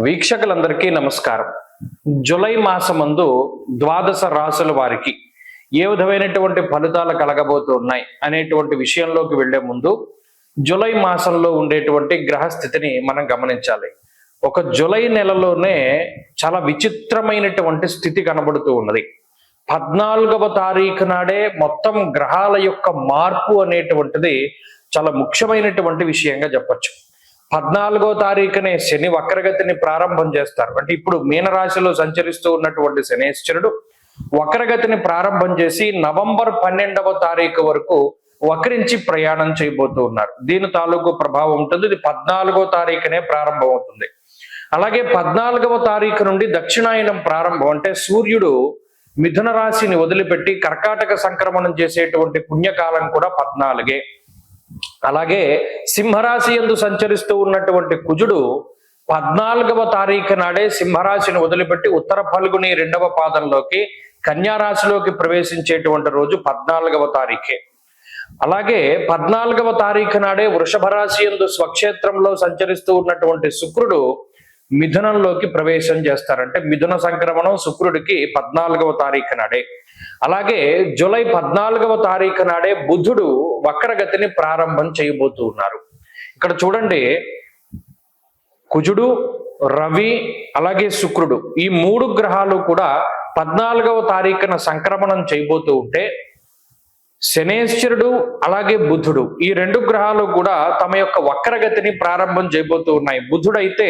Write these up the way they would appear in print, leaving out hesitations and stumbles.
వీక్షకులందరికీ నమస్కారం. జూలై మాసమందు ద్వాదశ రాశుల వారికి ఏ విధమైనటువంటి ఫలితాలు కలగబోతున్నాయి అనేటువంటి విషయంలోకి వెళ్లే ముందు జూలై మాసంలో ఉండేటువంటి గ్రహస్థితిని మనం గమనించాలి. ఒక జూలై నెలలోనే చాలా విచిత్రమైనటువంటి స్థితి కనబడుతూ ఉన్నది. 14వ తారీఖు నాడే మొత్తం గ్రహాల యొక్క మార్పు అనేటువంటిది చాలా ముఖ్యమైనటువంటి విషయంగా చెప్పచ్చు. 14వ తారీఖునే శని వక్రగతిని ప్రారంభం చేస్తారు. అంటే ఇప్పుడు మీనరాశిలో సంచరిస్తూ ఉన్నటువంటి శనేశ్వరుడు వక్రగతిని ప్రారంభం చేసి నవంబర్ 12వ తారీఖు వరకు వక్రించి ప్రయాణం చేయబోతూ ఉన్నారు. దీని తాలూకు ప్రభావం ఉంటుంది. ఇది 14వ తారీఖునే ప్రారంభం అవుతుంది. అలాగే 14వ తారీఖు నుండి దక్షిణాయనం ప్రారంభం. అంటే సూర్యుడు మిథున రాశిని వదిలిపెట్టి కర్కాటక సంక్రమణం చేసేటువంటి పుణ్యకాలం కూడా 14. అలాగే సింహరాశి యందు సంచరిస్తూ ఉన్నటువంటి కుజుడు 14వ తారీఖు నాడే సింహరాశిని వదిలిపెట్టి ఉత్తర ఫల్గుని 2వ పాదంలోకి కన్యారాశిలోకి ప్రవేశించేటువంటి రోజు 14వ తారీఖే. అలాగే 14వ తారీఖు నాడే వృషభ రాశి యందు స్వక్షేత్రంలో సంచరిస్తూ ఉన్నటువంటి శుక్రుడు మిథునంలోకి ప్రవేశం చేస్తారంటే మిథున సంక్రమణం శుక్రుడికి 14వ తారీఖు నాడే. అలాగే జూలై 14వ తారీఖు నాడే బుధుడు వక్రగతిని ప్రారంభం చేయబోతూ ఉన్నారు. ఇక్కడ చూడండి, కుజుడు, రవి, అలాగే శుక్రుడు ఈ 3 గ్రహాలు కూడా 14వ తారీఖున సంక్రమణం చేయబోతూ ఉంటే శనేశ్వరుడు అలాగే బుధుడు ఈ 2 గ్రహాలు కూడా తమ యొక్క వక్రగతిని ప్రారంభం చేయబోతూ ఉన్నాయి. బుధుడు అయితే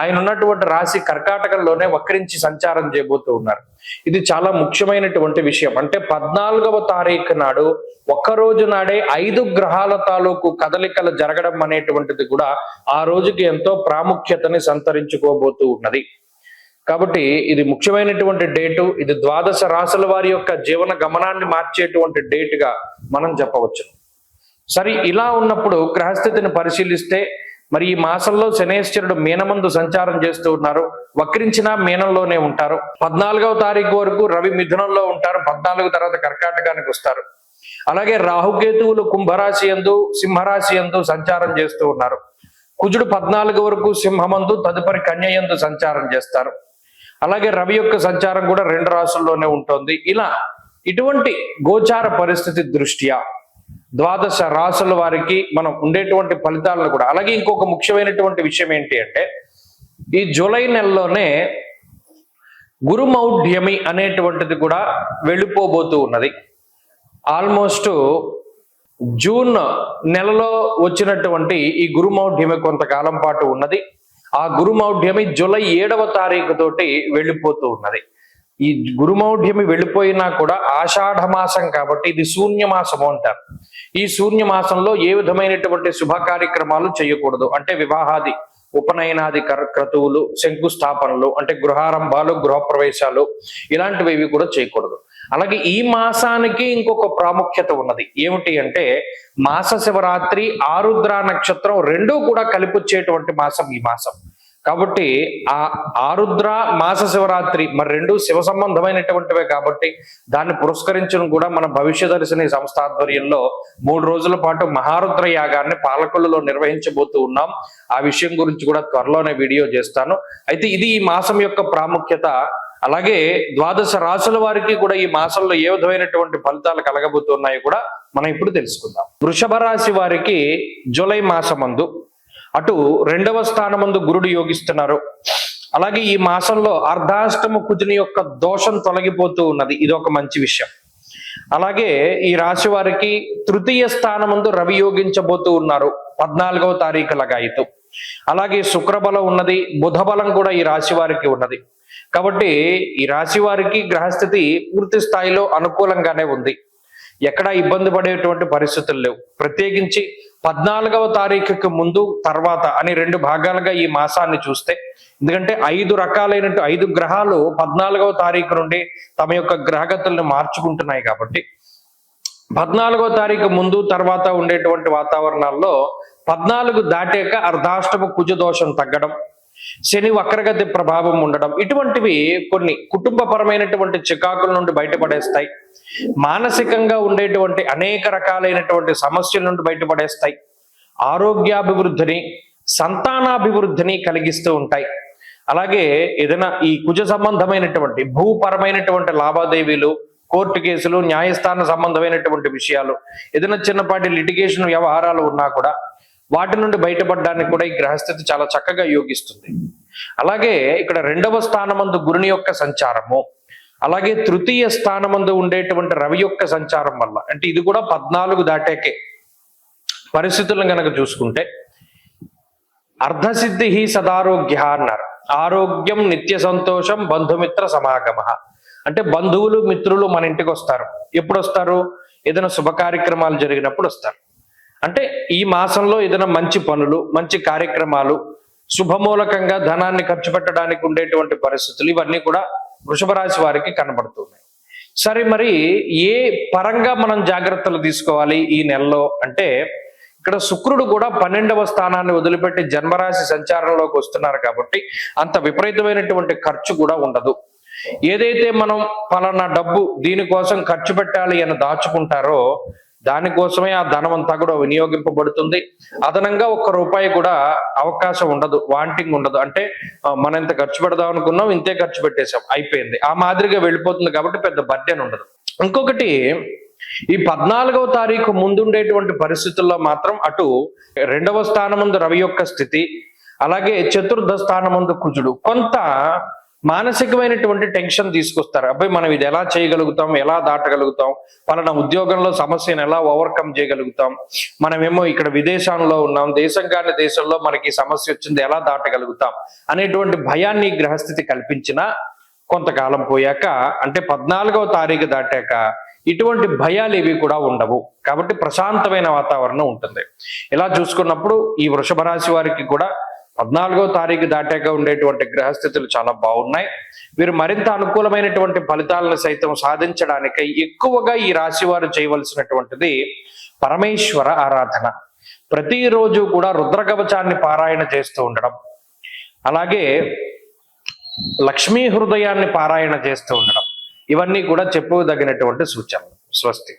ఆయన ఉన్నటువంటి రాశి కర్కాటకంలోనే వక్రించి సంచారం చేయబోతూ ఉన్నారు. ఇది చాలా ముఖ్యమైనటువంటి విషయం. అంటే 14వ తారీఖు నాడు ఒక్కరోజు నాడే 5 గ్రహాల తాలూకు కదలికలు జరగడం అనేటువంటిది కూడా ఆ రోజుకి ఎంతో ప్రాముఖ్యతని సంతరించుకోబోతూ ఉన్నది. కాబట్టి ఇది ముఖ్యమైనటువంటి డేటు. ఇది ద్వాదశ రాశుల వారి యొక్క జీవన గమనాన్ని మార్చేటువంటి డేటుగా మనం చెప్పవచ్చు. సరే, ఇలా ఉన్నప్పుడు గ్రహస్థితిని పరిశీలిస్తే మరి ఈ మాసంలో శనేశ్వరుడు మీనమందు సంచారం చేస్తూ ఉన్నారు. వక్రించిన మీనంలోనే ఉంటారు. 14వ తారీఖు వరకు రవి మిథునంలో ఉంటారు. 14 తర్వాత కర్కాటకానికి వస్తారు. అలాగే రాహుకేతువులు కుంభరాశి యందు సింహరాశి యందు సంచారం చేస్తూ ఉన్నారు. కుజుడు 14 వరకు సింహమందు తదుపరి కన్య యందు సంచారం చేస్తారు. అలాగే రవి యొక్క సంచారం కూడా 2 రాశుల్లోనే ఉంటుంది. ఇటువంటి గోచార పరిస్థితి దృష్ట్యా ద్వాదశ రాశుల వారికి మనం ఉండేటువంటి ఫలితాలను కూడా, అలాగే ఇంకొక ముఖ్యమైనటువంటి విషయం ఏంటి అంటే ఈ జూలై నెలలోనే గురుమౌఢ్యమి అనేటువంటిది కూడా వెళ్ళిపోబోతూ ఉన్నది. ఆల్మోస్ట్ జూన్ నెలలో వచ్చినటువంటి ఈ గురుమౌఢ్యమి కొంతకాలం పాటు ఉన్నది. ఆ గురుమౌఢ్యమి జూలై 7వ తారీఖు తోటి వెళ్ళిపోతూ ఉన్నది. ఈ గురుమౌఢ్యమి వెళ్ళిపోయినా కూడా ఆషాఢ మాసం కాబట్టి ఇది శూన్యమాసము అంటారు. ఈ శూన్యమాసంలో ఏ విధమైనటువంటి శుభ కార్యక్రమాలు చేయకూడదు. అంటే వివాహాది ఉపనయనాది క్రతువులు, శంకుస్థాపనలు, అంటే గృహారంభాలు, గృహప్రవేశాలు ఇలాంటివి కూడా చేయకూడదు. అలాగే ఈ మాసానికి ఇంకొక ప్రాముఖ్యత ఉన్నది. ఏమిటి అంటే మాస శివరాత్రి, ఆరుద్ర నక్షత్రం 2 కూడా కలిపి వచ్చేటువంటి మాసం ఈ మాసం. కాబట్టి ఆ ఆరుద్ర మాస శివరాత్రి మరి 2 శివ సంబంధమైనటువంటివే కాబట్టి దాన్ని పురస్కరించడం కూడా మన భవిష్యదర్శిని సంస్థ ఆధ్వర్యంలో 3 రోజుల పాటు మహారుద్ర యాగాన్ని పాలకొల్లులో నిర్వహించబోతూ ఉన్నాం. ఆ విషయం గురించి కూడా త్వరలోనే వీడియో చేస్తాను. అయితే ఇది ఈ మాసం యొక్క ప్రాముఖ్యత. అలాగే ద్వాదశ రాశుల వారికి కూడా ఈ మాసంలో ఏ విధమైనటువంటి ఫలితాలు కలగబోతున్నాయో కూడా మనం ఇప్పుడు తెలుసుకుందాం. వృషభ రాశి వారికి జూలై మాసమందు అటు 2వ స్థానమందు గురుడు యోగిస్తున్నారు. అలాగే ఈ మాసంలో అర్ధాష్టమ కుజుని యొక్క దోషం తొలగిపోతూ ఉన్నది. ఇది ఒక మంచి విషయం. అలాగే ఈ రాశి వారికి 3వ స్థానమందు రవి యోగించబోతూ ఉన్నారు 14వ తారీఖు లగాయితూ. అలాగే శుక్రబలం ఉన్నది, బుధ బలం కూడా ఈ రాశి వారికి ఉన్నది. కాబట్టి ఈ రాశి వారికి గ్రహస్థితి పూర్తి స్థాయిలో అనుకూలంగానే ఉంది. ఎక్కడా ఇబ్బంది పడేటువంటి పరిస్థితులు లేవు. ప్రత్యేకించి 14వ తారీఖుకి ముందు తర్వాత అని 2 భాగాలుగా ఈ మాసాన్ని చూస్తే, ఎందుకంటే 5 రకాలైనట్టు 5 గ్రహాలు 14వ తారీఖు నుండి తమ యొక్క గ్రహగతులను మార్చుకుంటున్నాయి. కాబట్టి 14వ తారీఖు ముందు తర్వాత ఉండేటువంటి వాతావరణాల్లో 14 దాటాక అర్ధాష్టమ కుజ దోషం తగ్గడం, శని వక్రగతి ప్రభావం ఉండడం, ఇటువంటివి కొన్ని కుటుంబపరమైనటువంటి చికాకుల నుండి బయటపడేస్తాయి. మానసికంగా ఉండేటువంటి అనేక రకాలైనటువంటి సమస్యల నుండి బయటపడేస్తాయి. ఆరోగ్యాభివృద్ధిని, సంతానాభివృద్ధిని కలిగిస్తూ ఉంటాయి. అలాగే ఏదైనా ఈ కుజ సంబంధమైనటువంటి భూపరమైనటువంటి లావాదేవీలు, కోర్టు కేసులు, న్యాయస్థాన సంబంధమైనటువంటి విషయాలు, ఏదైనా చిన్నపాటి లిటిగేషన్ వ్యవహారాలు ఉన్నా కూడా వాటి నుండి బయటపడడానికి కూడా ఈ గ్రహస్థితి చాలా చక్కగా యోగిస్తుంది. అలాగే ఇక్కడ 2వ స్థానమందు గురుని యొక్క సంచారము, అలాగే తృతీయ స్థానమందు ఉండేటువంటి రవి యొక్క సంచారం వల్ల, అంటే ఇది కూడా 14 దాటాకే పరిస్థితులను గనక చూసుకుంటే అర్ధసిద్ధి సదారోగ్య అన్నారు. ఆరోగ్యం, నిత్య సంతోషం, బంధుమిత్ర సమాగమ. అంటే బంధువులు మిత్రులు మన ఇంటికి వస్తారు. ఎప్పుడు వస్తారు? ఏదైనా శుభ కార్యక్రమాలు జరిగినప్పుడు వస్తారు. అంటే ఈ మాసంలో ఏదైనా మంచి పనులు, మంచి కార్యక్రమాలు, శుభమూలకంగా ధనాన్ని ఖర్చు పెట్టడానికి ఉండేటువంటి పరిస్థితులు ఇవన్నీ కూడా వృషభ రాశి వారికి కనబడుతున్నాయి. సరే, మరి ఏ పరంగా మనం జాగ్రత్తలు తీసుకోవాలి ఈ నెలలో అంటే, ఇక్కడ శుక్రుడు కూడా 12వ స్థానాన్ని వదిలిపెట్టి జన్మరాశి సంచారంలోకి వస్తున్నారు కాబట్టి అంత విపరీతమైనటువంటి ఖర్చు కూడా ఉండదు. ఏదైతే మనం పలానా డబ్బు దీనికోసం ఖర్చు పెట్టాలి అని దాచుకుంటారో దానికోసమే ఆ ధనం అంతా కూడా వినియోగింపబడుతుంది. అదనంగా ₹1 కూడా అవకాశం ఉండదు, వాంటింగ్ ఉండదు. అంటే మనం ఎంత ఖర్చు పెడదాం అనుకున్నాం, ఇంతే ఖర్చు పెట్టేశాం, అయిపోయింది, ఆ మాదిరిగా వెళ్ళిపోతుంది కాబట్టి పెద్ద బడ్జెట్ ఉండదు. ఇంకొకటి, ఈ 14వ తారీఖు ముందుండేటువంటి పరిస్థితుల్లో మాత్రం అటు 2వ స్థానమందు రవి యొక్క స్థితి, అలాగే చతుర్థ స్థానమందు కుజుడు కొంత మానసికమైనటువంటి టెన్షన్ తీసుకొస్తారు. అబ్బాయి మనం ఇది ఎలా చేయగలుగుతాం, ఎలా దాటగలుగుతాం, పలానా ఉద్యోగంలో సమస్యను ఎలా ఓవర్కమ్ చేయగలుగుతాం, మనమేమో ఇక్కడ విదేశాల్లో ఉన్నాం, దేశం కాని దేశంలో మనకి సమస్య వచ్చింది, ఎలా దాటగలుగుతాం అనేటువంటి భయాన్ని గ్రహస్థితి కల్పించిన కొంతకాలం పోయాక, అంటే 14వ తారీఖు దాటాక ఇటువంటి భయాలు ఇవి కూడా ఉండవు. కాబట్టి ప్రశాంతమైన వాతావరణం ఉంటుంది. ఇలా చూసుకున్నప్పుడు ఈ వృషభ రాశి వారికి కూడా 14వ తారీఖు దాటాక ఉండేటువంటి గ్రహస్థితులు చాలా బాగున్నాయి. వీరు మరింత అనుకూలమైనటువంటి ఫలితాలను సైతం సాధించడానికి ఎక్కువగా ఈ రాశి వారు చేయవలసినటువంటిది పరమేశ్వర ఆరాధన. ప్రతిరోజు కూడా రుద్రకవచాన్ని పారాయణ చేస్తూ ఉండడం, అలాగే లక్ష్మీ హృదయాన్ని పారాయణ చేస్తూ ఉండడం, ఇవన్నీ కూడా చెప్పుదగినటువంటి సూచనలు. స్వస్తి.